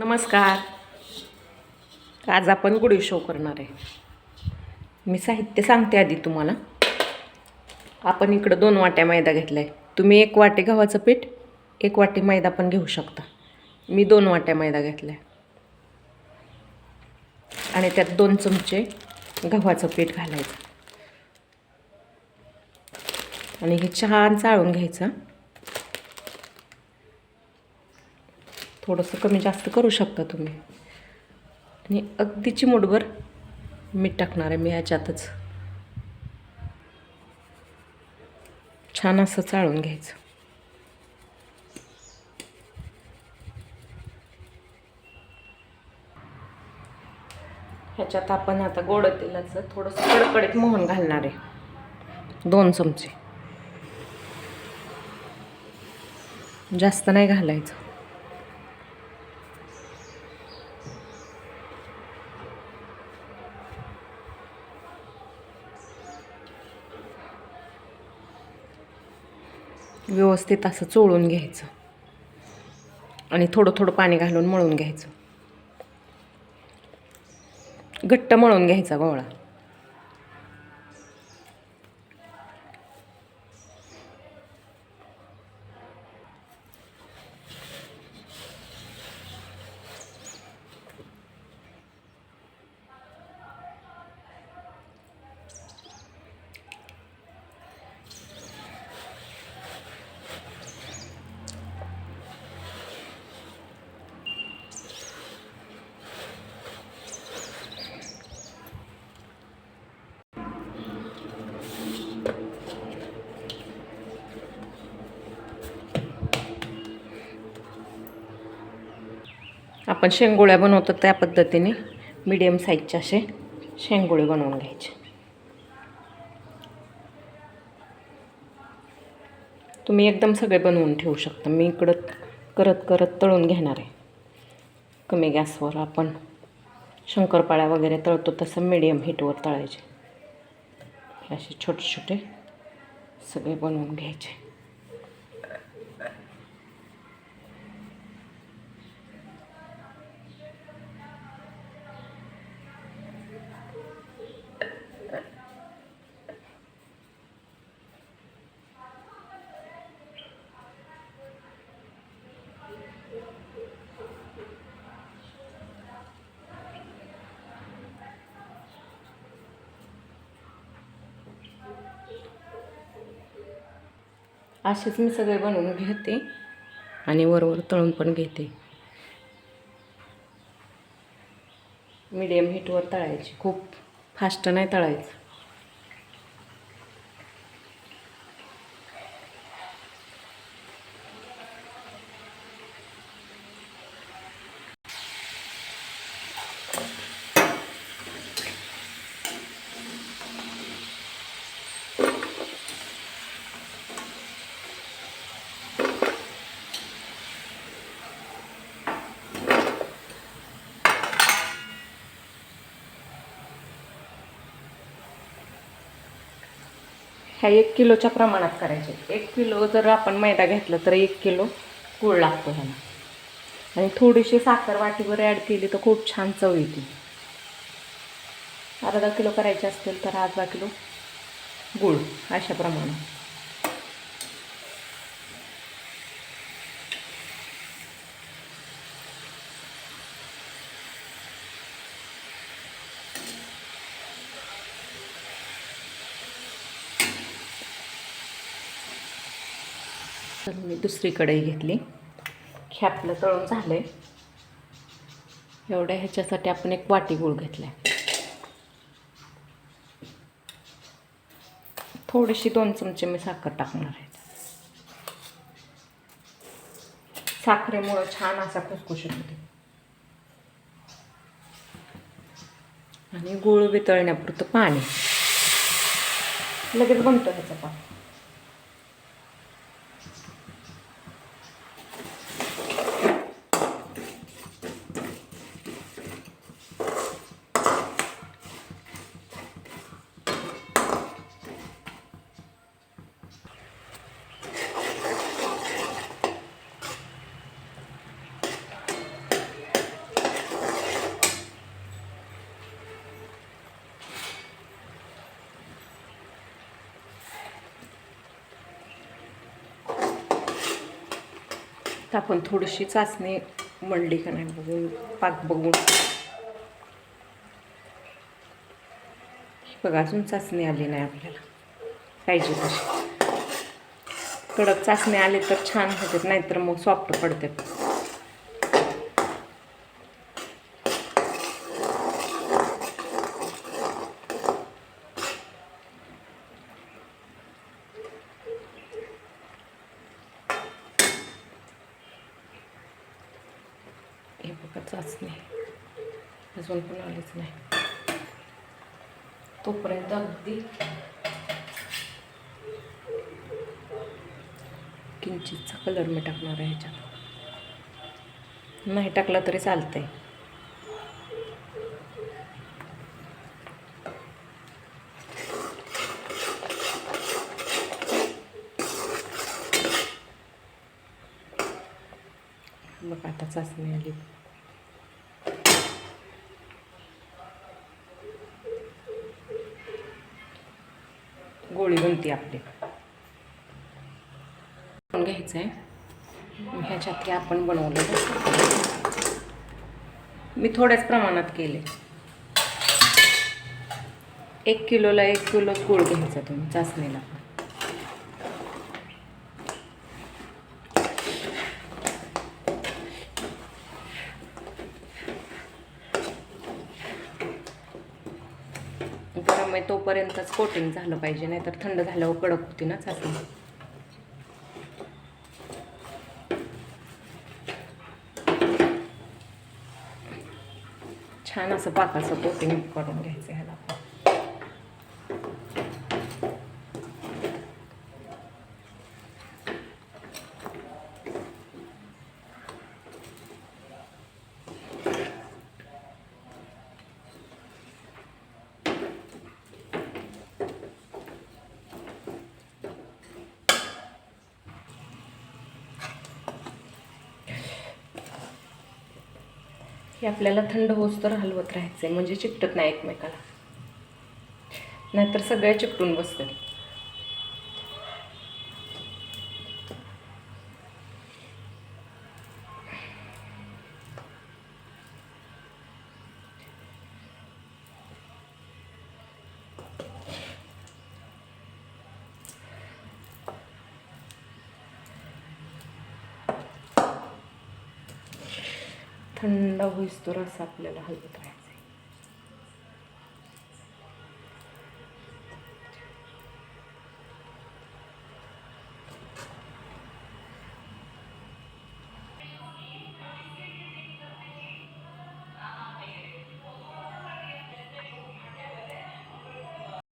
नमस्कार. आज आपण गुढी शो करणार आहे. मी साहित्य सांगते आधी तुम्हाला. आपण इकडं 2 वाट्या मैदा घेतला आहे. तुम्ही 1 वाटी गव्हाचं पीठ 1 वाटी मैदा पण घेऊ शकता. मी 2 वाट्या मैदा घेतला आहे आणि त्यात 2 चमचे गव्हाचं पीठ घालायचं आणि हे छान चाळून घ्यायचं. थोडंसं कमी जास्त करू शकता तुम्ही. आणि अगदी चिमूटभर मीठ टाकणार आहे मी ह्याच्यातच. छान असं चाळून घ्यायचं. ह्याच्यात आपण आता गोड तेलाचं थोडंसं कडकडीत मोहन घालणार आहे. 2 चमचे, जास्त नाही घालायचं. व्यवस्थित असं चोळून घ्यायचं आणि थोडं थोडं पाणी घालून मळून घ्यायचं. घट्ट मळून घ्यायचा गोळा. आपण शेंगोळ्या बनवतो त्या पद्धतीने मीडियम साईजचे असे शेंगोळे बनवून घ्यायचे. तुम्ही एकदम सगळे बनवून ठेवू शकता. मी इकडं करत करत तळून घेणार आहे. कमी गॅसवर आपण शंकरपाळ्या वगैरे तळतो तसं मीडियम हीटवर तळायचे. असे छोटे छोटे सगळे बनवून घ्यायचे. असेच मी सगळे बनवून घेते आणि वरवर तळून पण घेते. मीडियम हीटवर तळायची. खूप फास्ट नाही तळायचं. ह्या 1 किलोच्या प्रमाणात करायचे. 1 किलो जर आपण मैदा घेतला तर 1 किलो गूळ लागतो ह्याला. आणि थोडीशी साखर वाटीवर ॲड केली तर खूप छान चव येते. अर्धा किलो करायचे असतील तर अर्धा किलो गूळ अशा प्रमाणात. तर मी दुसरी कढई घेतली. हे आपलं तळून झालं आहे. एवढ्या ह्याच्यासाठी आपण 1 वाटी गूळ घेतला आहे. थोडीशी 2 चमचे मी साखर टाकणार आहे. साखरेमुळं छान असा खुसखुशीत होते. आणि गूळ वितळण्यापुरतं पाणी. लगेच बनतो ह्याचा पाक. तर आपण थोडीशी चाचणी मळली का नाही बघून, पाक बघून. बघा अजून चाचणी आली नाही आपल्याला पाहिजे तशी. कडक चाचणी आली तर छान होतात, नाहीतर मग सॉफ्ट पडतात. हे बघा चाचणी अजून पण आलीच नाही. तोपर्यंत अगदी किंचितचा कलर मी टाकणार आहे ह्याच्यात. नाही टाकला तरी चालतंय. बघा आता चाचणी आली. गोळी बनती आपली. घ्यायचं आहे ह्याच्यात हे आपण बनवलं. मी थोड्याच प्रमाणात केले. 1 किलोला 1 किलोच गूळ घ्यायचा तुम्ही चाचणीला. गरम आहे तोपर्यंतच कोटिंग झालं पाहिजे, नाहीतर थंड झाल्यावर कडक होती ना चाचणी. छान असं पाकाचं कोटिंग करून घ्यायचं ह्याला. हे आपल्याला थंड होस तर हलवत राहायचं आहे, म्हणजे चिकटत नाही एकमेकाला, नाहीतर सगळ्या चिकटून बसतात. थंड होईस तर असं आपल्याला हलवत राहायचं.